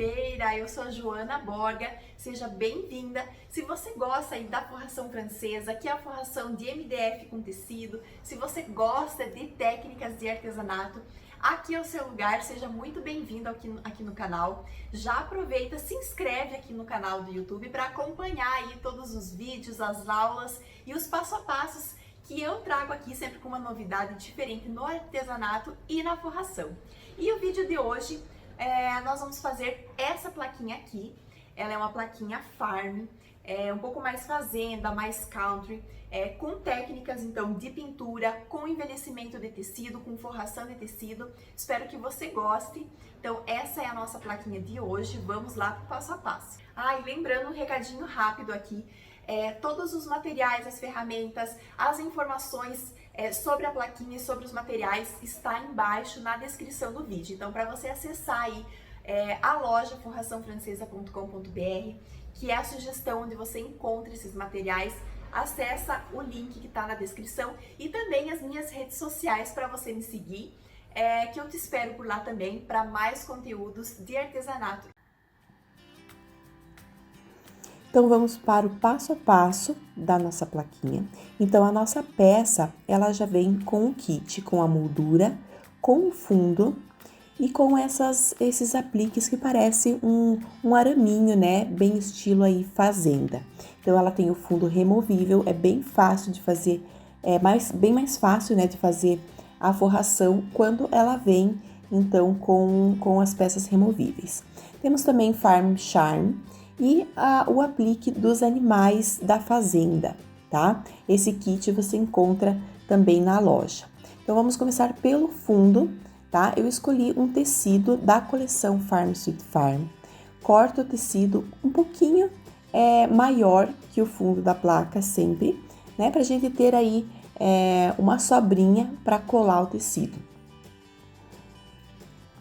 carteira, eu sou a Joana Borga, seja bem-vinda. Se você gosta aí da forração francesa, que é a forração de MDF com tecido, se você gosta de técnicas de artesanato, aqui é o seu lugar, seja muito bem-vindo aqui no canal. Já aproveita, se inscreve aqui no canal do YouTube para acompanhar aí todos os vídeos, as aulas e os passo a passos que eu trago aqui sempre com uma novidade diferente no artesanato e na forração. E o vídeo de hoje, nós vamos fazer essa plaquinha aqui. Ela é uma plaquinha farm, um pouco mais fazenda, mais country, com técnicas então de pintura, com envelhecimento de tecido, com forração de tecido. Espero que você goste. Então essa é a nossa plaquinha de hoje. Vamos lá pro passo a passo. E lembrando um recadinho rápido aqui. Todos os materiais, as ferramentas, as informações sobre a plaquinha e sobre os materiais está embaixo na descrição do vídeo. Então, para você acessar aí a loja forraçãofrancesa.com.br, que é a sugestão onde você encontra esses materiais, acessa o link que está na descrição e também as minhas redes sociais para você me seguir, que eu te espero por lá também para mais conteúdos de artesanato. Então, vamos para o passo a passo da nossa plaquinha. Então, a nossa peça, ela já vem com o kit, com a moldura, com o fundo e com esses apliques que parecem um araminho, né? Bem estilo aí fazenda. Então, ela tem o fundo removível, é bem fácil de fazer, bem mais fácil, né, de fazer a forração quando ela vem, então, com as peças removíveis. Temos também Farm Charm e o aplique dos animais da fazenda, tá? Esse kit você encontra também na loja. Então, vamos começar pelo fundo, tá? Eu escolhi um tecido da coleção Farm Sweet Farm. Corto o tecido um pouquinho maior que o fundo da placa sempre, né? Pra gente ter aí uma sobrinha para colar o tecido.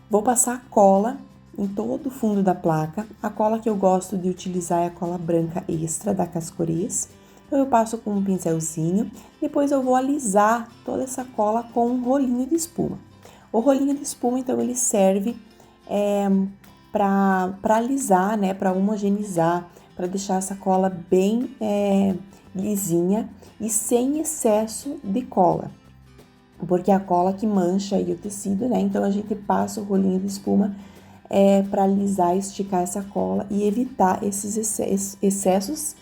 Vou passar cola em todo o fundo da placa. A cola que eu gosto de utilizar é a cola branca extra da Cascorês. Então, eu passo com um pincelzinho, depois eu vou alisar toda essa cola com um rolinho de espuma. O rolinho de espuma, então, ele serve para alisar, né, para homogeneizar, para deixar essa cola bem lisinha e sem excesso de cola. Porque é a cola que mancha aí o tecido, né? Então, a gente passa o rolinho de espuma para alisar e esticar essa cola e evitar esses excessos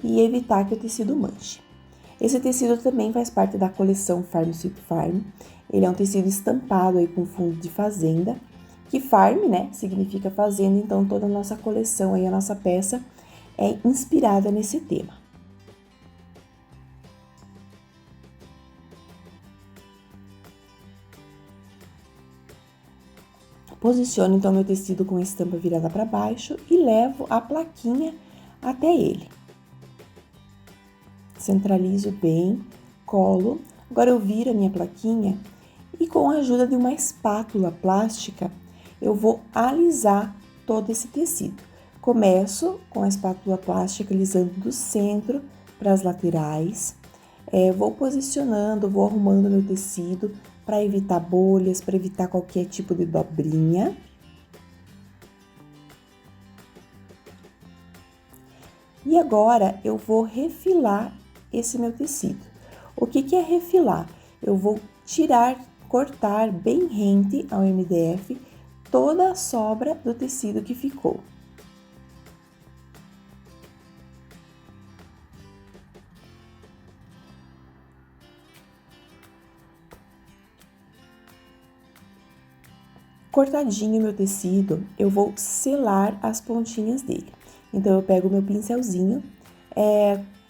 e evitar que o tecido manche. Esse tecido também faz parte da coleção Farm Sweet Farm. Ele é um tecido estampado aí com fundo de fazenda, que farm, né, significa fazenda, então toda a nossa coleção aí, a nossa peça é inspirada nesse tema. Posiciono então meu tecido com a estampa virada para baixo e levo a plaquinha até ele. Centralizo bem, colo. Agora eu viro a minha plaquinha e com a ajuda de uma espátula plástica, eu vou alisar todo esse tecido. Começo com a espátula plástica alisando do centro para as laterais. Vou posicionando, vou arrumando meu tecido para evitar bolhas, para evitar qualquer tipo de dobrinha. E agora, eu vou refilar esse meu tecido. O que é refilar? Eu vou cortar bem rente ao MDF toda a sobra do tecido que ficou. Cortadinho meu tecido, eu vou selar as pontinhas dele. Então, eu pego meu pincelzinho,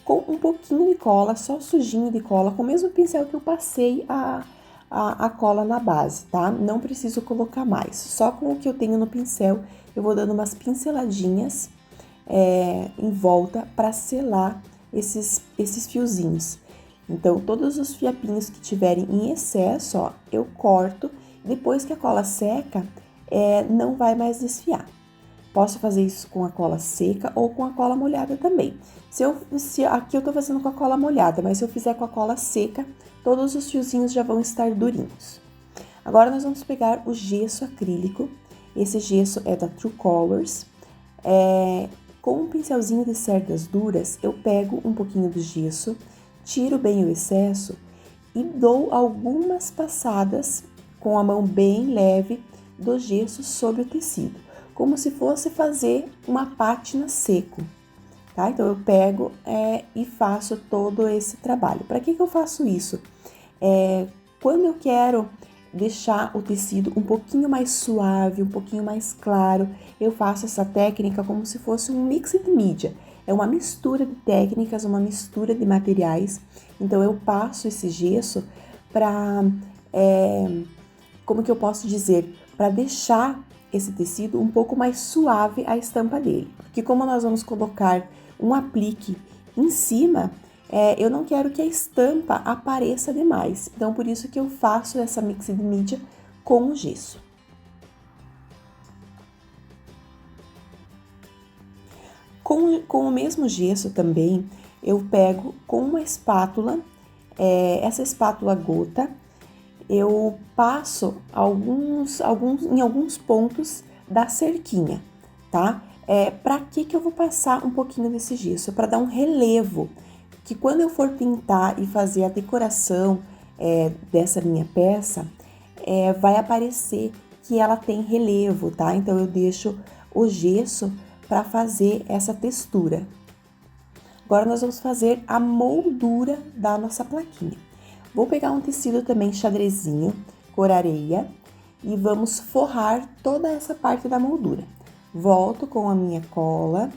com um pouquinho de cola, só sujinho de cola, com o mesmo pincel que eu passei a cola na base, tá? Não preciso colocar mais, só com o que eu tenho no pincel, eu vou dando umas pinceladinhas em volta para selar esses fiozinhos. Então, todos os fiapinhos que tiverem em excesso, ó, eu corto. Depois que a cola seca, não vai mais desfiar. Posso fazer isso com a cola seca ou com a cola molhada também. Aqui eu tô fazendo com a cola molhada, mas se eu fizer com a cola seca, todos os fiozinhos já vão estar durinhos. Agora, nós vamos pegar o gesso acrílico Esse gesso é da True Colors. Com um pincelzinho de cerdas duras, eu pego um pouquinho do gesso, tiro bem o excesso e dou algumas passadas com a mão bem leve do gesso sobre o tecido, como se fosse fazer uma pátina seco, tá? Então, eu pego e faço todo esse trabalho. Para que eu faço isso? Quando eu quero deixar o tecido um pouquinho mais suave, um pouquinho mais claro, eu faço essa técnica como se fosse um mixed media. É uma mistura de técnicas, uma mistura de materiais. Então, eu passo esse gesso para, como que eu posso dizer? Para deixar esse tecido um pouco mais suave a estampa dele. Porque como nós vamos colocar um aplique em cima, eu não quero que a estampa apareça demais. Então, por isso que eu faço essa mixed media com o gesso. Com o mesmo gesso também, eu pego com uma espátula, essa espátula gota, eu passo em alguns pontos da cerquinha, tá? Para que eu vou passar um pouquinho desse gesso? Para dar um relevo, que quando eu for pintar e fazer a decoração dessa minha peça, vai aparecer que ela tem relevo, tá? Então, eu deixo o gesso para fazer essa textura. Agora, nós vamos fazer a moldura da nossa plaquinha. Vou pegar um tecido também xadrezinho, cor areia, e vamos forrar toda essa parte da moldura. Volto com a minha cola,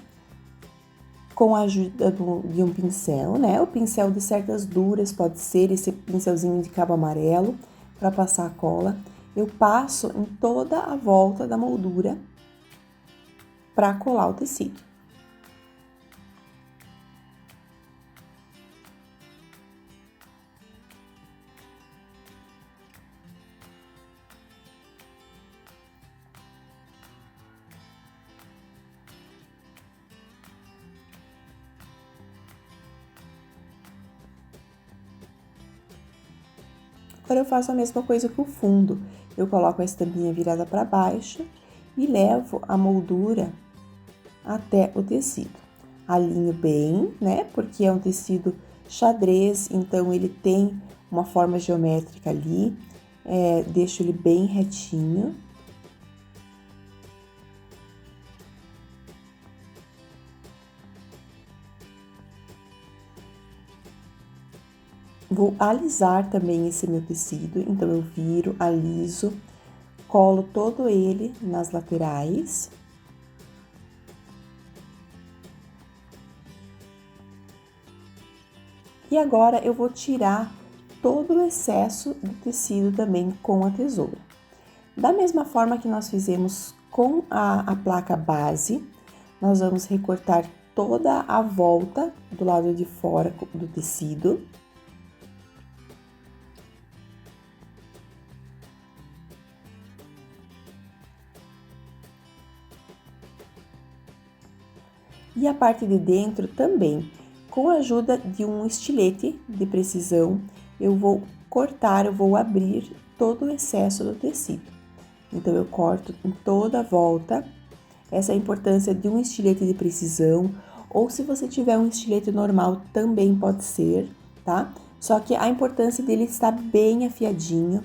com a ajuda de um pincel, né? O pincel de cerdas duras, pode ser esse pincelzinho de cabo amarelo, para passar a cola. Eu passo em toda a volta da moldura para colar o tecido. Agora, eu faço a mesma coisa com o fundo. Eu coloco a estampinha virada para baixo e levo a moldura até o tecido. Alinho bem, né? Porque é um tecido xadrez, então ele tem uma forma geométrica ali. Deixo ele bem retinho. Vou alisar também esse meu tecido, então eu viro, aliso, colo todo ele nas laterais. E agora, eu vou tirar todo o excesso do tecido também com a tesoura. Da mesma forma que nós fizemos com a placa base, nós vamos recortar toda a volta do lado de fora do tecido. E a parte de dentro também, com a ajuda de um estilete de precisão, eu vou cortar, eu vou abrir todo o excesso do tecido. Então, eu corto em toda a volta. Essa é a importância de um estilete de precisão, ou se você tiver um estilete normal, também pode ser, tá? Só que a importância dele estar bem afiadinho,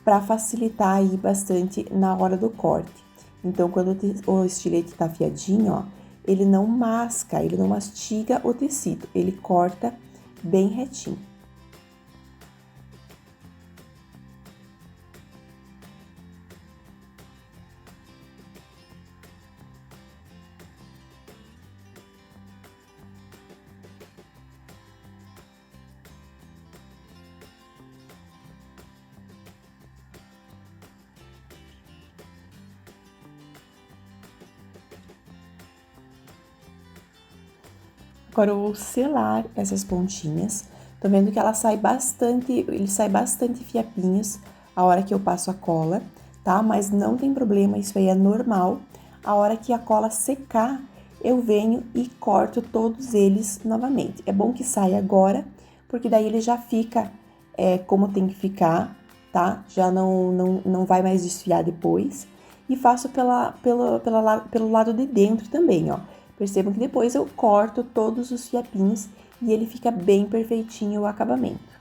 para facilitar aí bastante na hora do corte. Então, quando o estilete tá afiadinho, ó, ele não masca, ele não mastiga o tecido, ele corta bem retinho. Agora, eu vou selar essas pontinhas. Tô vendo que ele sai bastante fiapinhos a hora que eu passo a cola, tá? Mas não tem problema, isso aí é normal. A hora que a cola secar, eu venho e corto todos eles novamente. É bom que saia agora, porque daí ele já fica como tem que ficar, tá? Já não vai mais desfiar depois. e faço pelo lado de dentro também, ó. Percebam que depois eu corto todos os fiapinhos e ele fica bem perfeitinho o acabamento.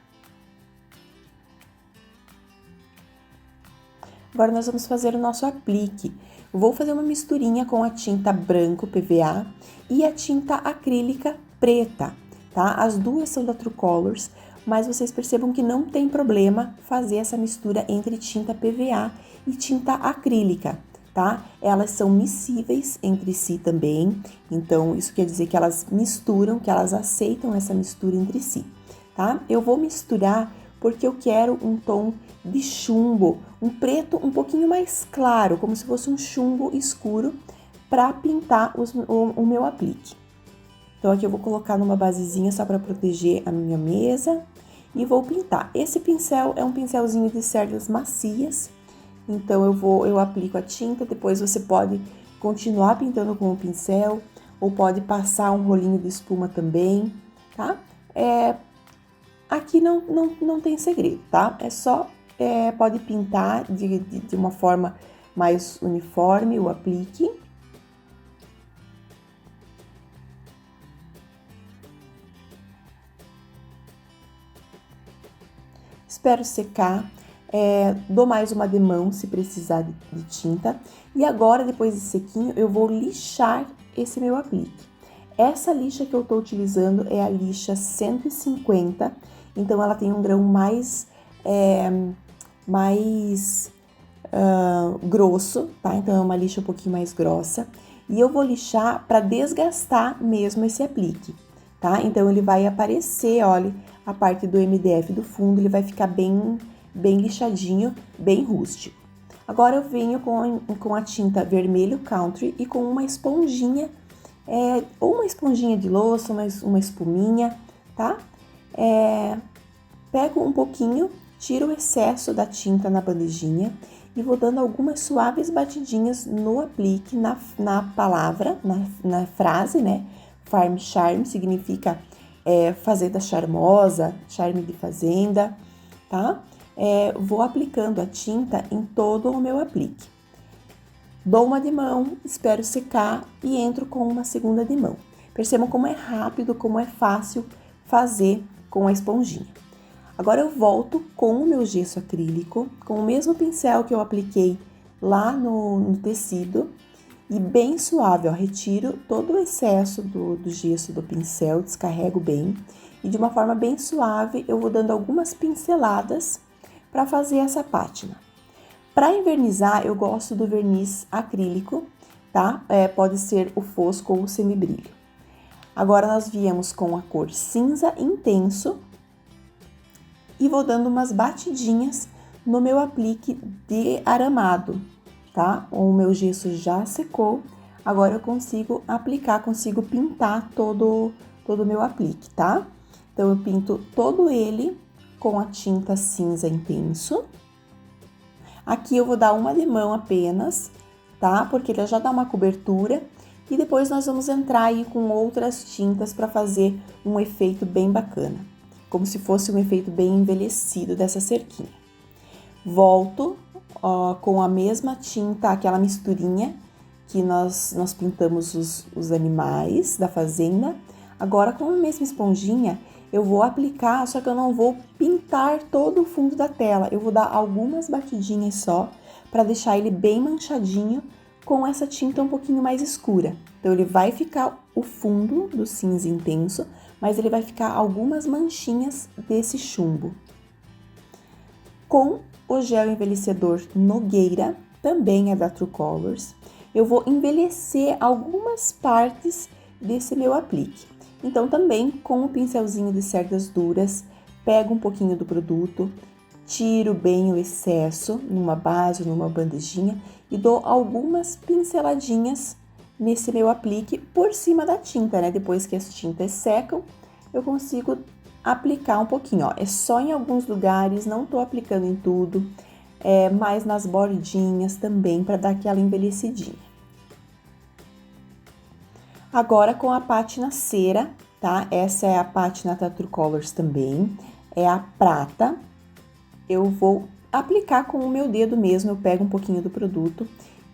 Agora, nós vamos fazer o nosso aplique. Eu vou fazer uma misturinha com a tinta branco PVA e a tinta acrílica preta, tá? As duas são da True Colors, mas vocês percebam que não tem problema fazer essa mistura entre tinta PVA e tinta acrílica, tá? Elas são miscíveis entre si também, então isso quer dizer que elas misturam, que elas aceitam essa mistura entre si, tá? Eu vou misturar porque eu quero um tom de chumbo, um preto um pouquinho mais claro, como se fosse um chumbo escuro, para pintar o meu aplique. Então, aqui eu vou colocar numa basezinha só para proteger a minha mesa e vou pintar. Esse pincel é um pincelzinho de cerdas macias, então eu aplico a tinta, depois você pode continuar pintando com o pincel ou pode passar um rolinho de espuma também, tá? Aqui não tem segredo, tá? É só, pode pintar de uma forma mais uniforme o aplique. Espero secar, dou mais uma demão se precisar de tinta. E agora, depois de sequinho, eu vou lixar esse meu aplique. Essa lixa que eu tô utilizando é a lixa 150, então ela tem um grão mais grosso, tá? Então é uma lixa um pouquinho mais grossa. E eu vou lixar para desgastar mesmo esse aplique, tá? Então ele vai aparecer, olha, a parte do MDF do fundo, ele vai ficar bem lixadinho, bem rústico. Agora eu venho com a tinta vermelho country e com uma esponjinha, ou uma esponjinha de louça, uma espuminha, tá? Pego um pouquinho, tiro o excesso da tinta na bandejinha e vou dando algumas suaves batidinhas no aplique, na palavra, na frase, né? Farm Charm significa fazenda charmosa, charme de fazenda, tá? Vou aplicando a tinta em todo o meu aplique. Dou uma de mão, espero secar e entro com uma segunda de mão. Percebam como é rápido, como é fácil fazer com a esponjinha. Agora eu volto com o meu gesso acrílico, com o mesmo pincel que eu apliquei lá no tecido e bem suave, ó, retiro todo o excesso do gesso do pincel, descarrego bem e de uma forma bem suave eu vou dando algumas pinceladas para fazer essa pátina. Para envernizar, eu gosto do verniz acrílico, tá? Pode ser o fosco ou o semibrilho. Agora, nós viemos com a cor cinza intenso e vou dando umas batidinhas no meu aplique de aramado, tá? O meu gesso já secou, agora eu consigo aplicar, consigo pintar todo o meu aplique, tá? Então, eu pinto todo ele com a tinta cinza intenso. Aqui eu vou dar uma de mão apenas, tá? Porque ele já dá uma cobertura e depois nós vamos entrar aí com outras tintas para fazer um efeito bem bacana, como se fosse um efeito bem envelhecido dessa cerquinha. Volto com a mesma tinta, aquela misturinha que nós pintamos os animais da fazenda. Agora com a mesma esponjinha eu vou aplicar, só que eu não vou pintar todo o fundo da tela. Eu vou dar algumas batidinhas só, para deixar ele bem manchadinho com essa tinta um pouquinho mais escura. Então, ele vai ficar o fundo do cinza intenso, mas ele vai ficar algumas manchinhas desse chumbo. Com o gel envelhecedor Nogueira, também é da True Colors, eu vou envelhecer algumas partes desse meu aplique. Então, também com o pincelzinho de cerdas duras, pego um pouquinho do produto, tiro bem o excesso numa base, numa bandejinha e dou algumas pinceladinhas nesse meu aplique por cima da tinta, né? Depois que as tintas secam, eu consigo aplicar um pouquinho, ó. É só em alguns lugares, não tô aplicando em tudo, mas nas bordinhas também, para dar aquela envelhecidinha. Agora com a pátina cera, tá? Essa é a pátina da True Colors também, é a prata. Eu vou aplicar com o meu dedo mesmo, eu pego um pouquinho do produto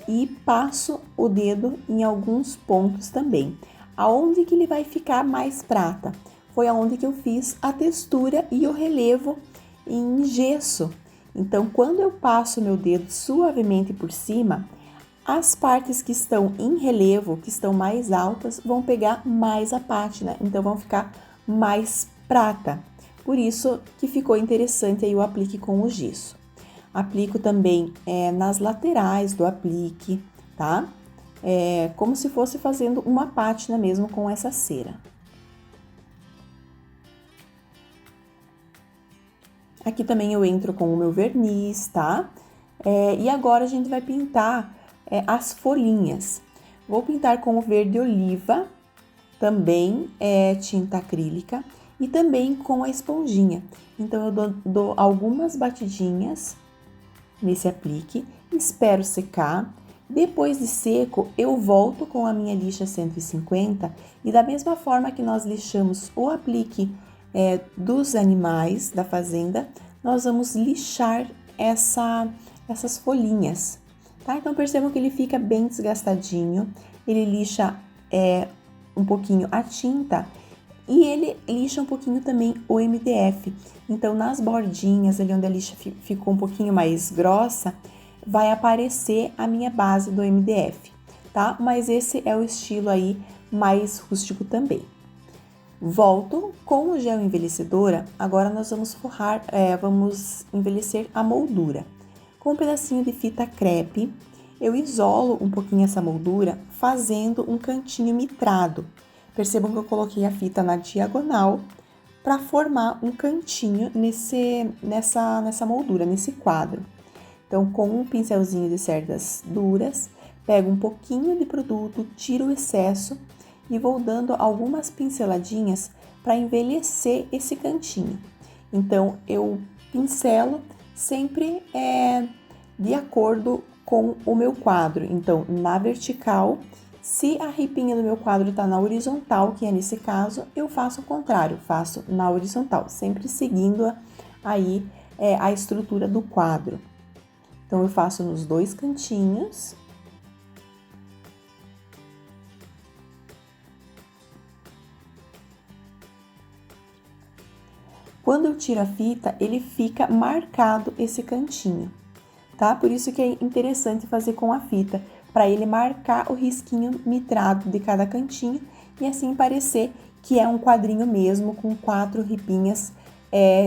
e passo o dedo em alguns pontos também. Aonde que ele vai ficar mais prata? Foi aonde que eu fiz a textura e o relevo em gesso. Então, quando eu passo meu dedo suavemente por cima, as partes que estão em relevo, que estão mais altas, vão pegar mais a pátina, então vão ficar mais prata. Por isso que ficou interessante aí o aplique com o gesso. Aplico também nas laterais do aplique, tá? Como se fosse fazendo uma pátina mesmo com essa cera. Aqui também eu entro com o meu verniz, tá? E agora a gente vai pintar as folhinhas. Vou pintar com o verde oliva, também tinta acrílica, e também com a esponjinha. Então, eu dou algumas batidinhas nesse aplique, espero secar. Depois de seco, eu volto com a minha lixa 150 e da mesma forma que nós lixamos o aplique dos animais da fazenda, nós vamos lixar essas folhinhas, tá? Então, percebam que ele fica bem desgastadinho, ele lixa um pouquinho a tinta e ele lixa um pouquinho também o MDF. Então, nas bordinhas, ali onde a lixa ficou um pouquinho mais grossa, vai aparecer a minha base do MDF, tá? Mas esse é o estilo aí mais rústico também. Volto com o gel envelhecedora, agora nós vamos vamos envelhecer a moldura. Com um pedacinho de fita crepe, eu isolo um pouquinho essa moldura, fazendo um cantinho mitrado. Percebam que eu coloquei a fita na diagonal para formar um cantinho nessa moldura, nesse quadro. Então, com um pincelzinho de cerdas duras, pego um pouquinho de produto, tiro o excesso e vou dando algumas pinceladinhas para envelhecer esse cantinho. Então, eu pincelo sempre de acordo com o meu quadro. Então, na vertical, se a ripinha do meu quadro está na horizontal, que é nesse caso, eu faço o contrário, faço na horizontal, sempre seguindo aí a estrutura do quadro. Então, eu faço nos dois cantinhos. Quando eu tiro a fita, ele fica marcado esse cantinho, tá? Por isso que é interessante fazer com a fita, para ele marcar o risquinho mitrado de cada cantinho e assim parecer que é um quadrinho mesmo com 4 ripinhas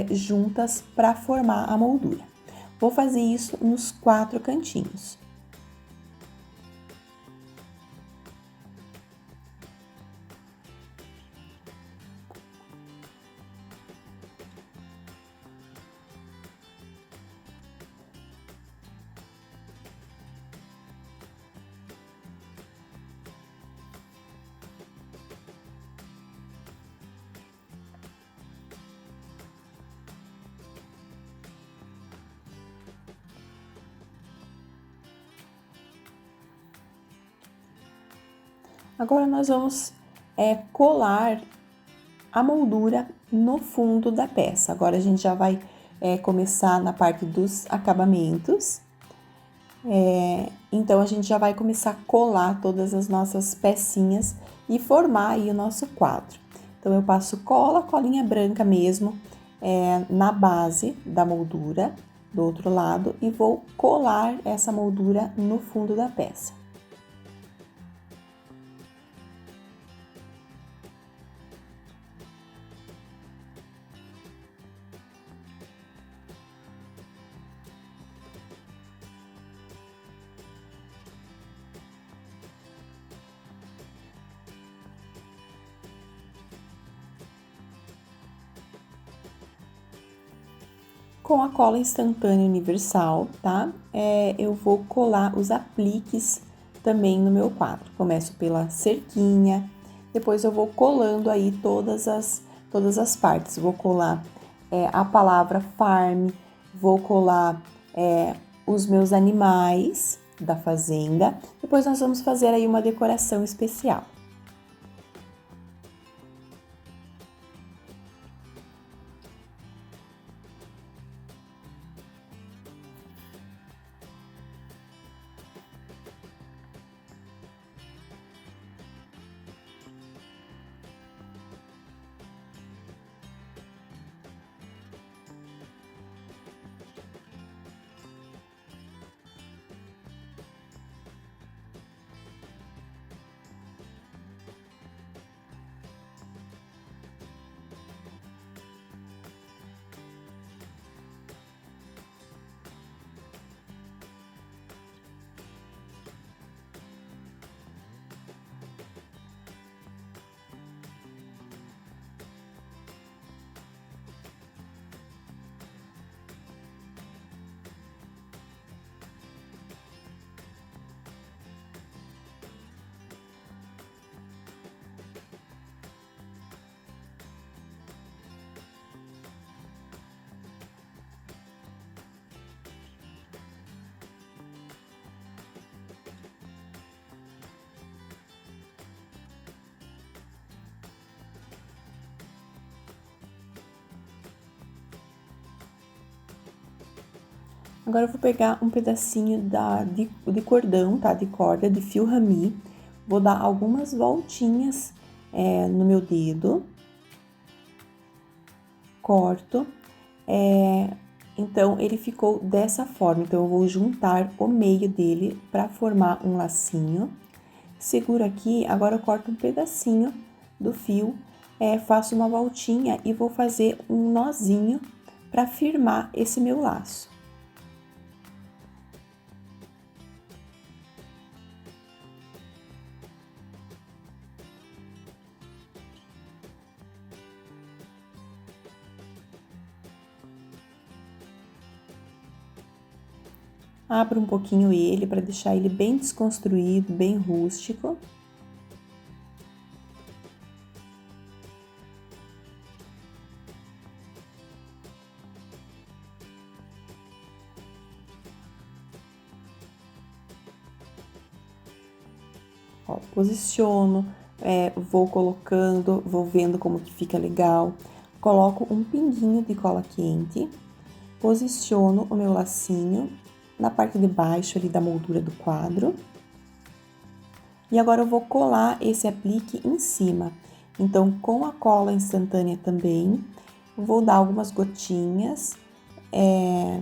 juntas para formar a moldura. Vou fazer isso nos 4 cantinhos. Agora, nós vamos colar a moldura no fundo da peça. Agora, a gente já vai começar na parte dos acabamentos. Então, a gente já vai começar a colar todas as nossas pecinhas e formar aí o nosso quadro. Então, eu passo colinha branca mesmo, na base da moldura, do outro lado, e vou colar essa moldura no fundo da peça. Com a cola instantânea universal, tá? Eu vou colar os apliques também no meu quadro. Começo pela cerquinha, depois eu vou colando aí todas as partes. Vou colar a palavra farm, vou colar os meus animais da fazenda. Depois nós vamos fazer aí uma decoração especial. Agora eu vou pegar um pedacinho de cordão, tá? De corda, de fio rami. Vou dar algumas voltinhas no meu dedo. Corto. Então, ele ficou dessa forma. Então, eu vou juntar o meio dele para formar um lacinho. Seguro aqui, agora eu corto um pedacinho do fio, faço uma voltinha e vou fazer um nozinho para firmar esse meu laço. Abro um pouquinho ele para deixar ele bem desconstruído, bem rústico. Ó, posiciono, vou colocando, vou vendo como que fica legal. Coloco um pinguinho de cola quente, posiciono o meu lacinho na parte de baixo ali da moldura do quadro. E agora eu vou colar esse aplique em cima. Então, com a cola instantânea também, vou dar algumas gotinhas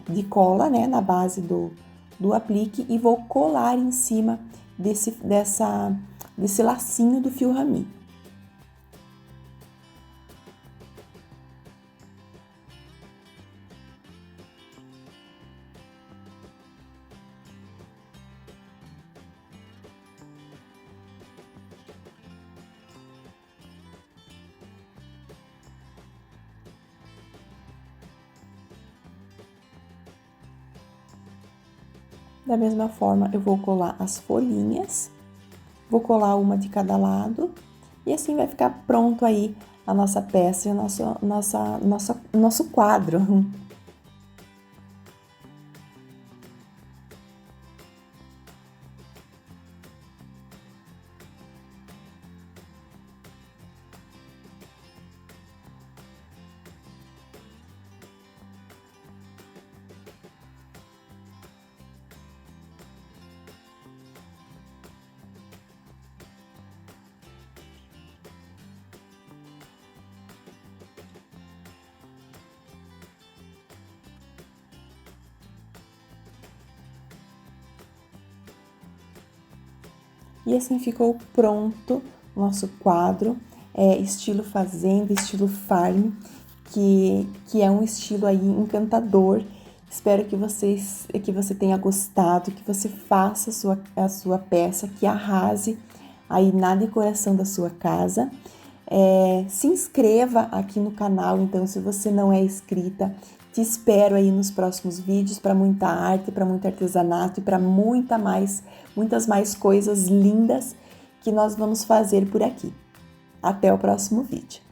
de cola, né, na base do aplique e vou colar em cima desse lacinho do fio rami. Da mesma forma, eu vou colar as folhinhas, vou colar uma de cada lado, e assim vai ficar pronto aí a nossa peça e o nosso quadro. E assim ficou pronto o nosso quadro, estilo fazenda, estilo farm, que é um estilo aí encantador. Espero que você tenha gostado, que você faça a sua peça, que arrase aí na decoração da sua casa. Se inscreva aqui no canal, então, se você não é inscrita, te espero aí nos próximos vídeos para muita arte, para muito artesanato e para muitas mais coisas lindas que nós vamos fazer por aqui. Até o próximo vídeo.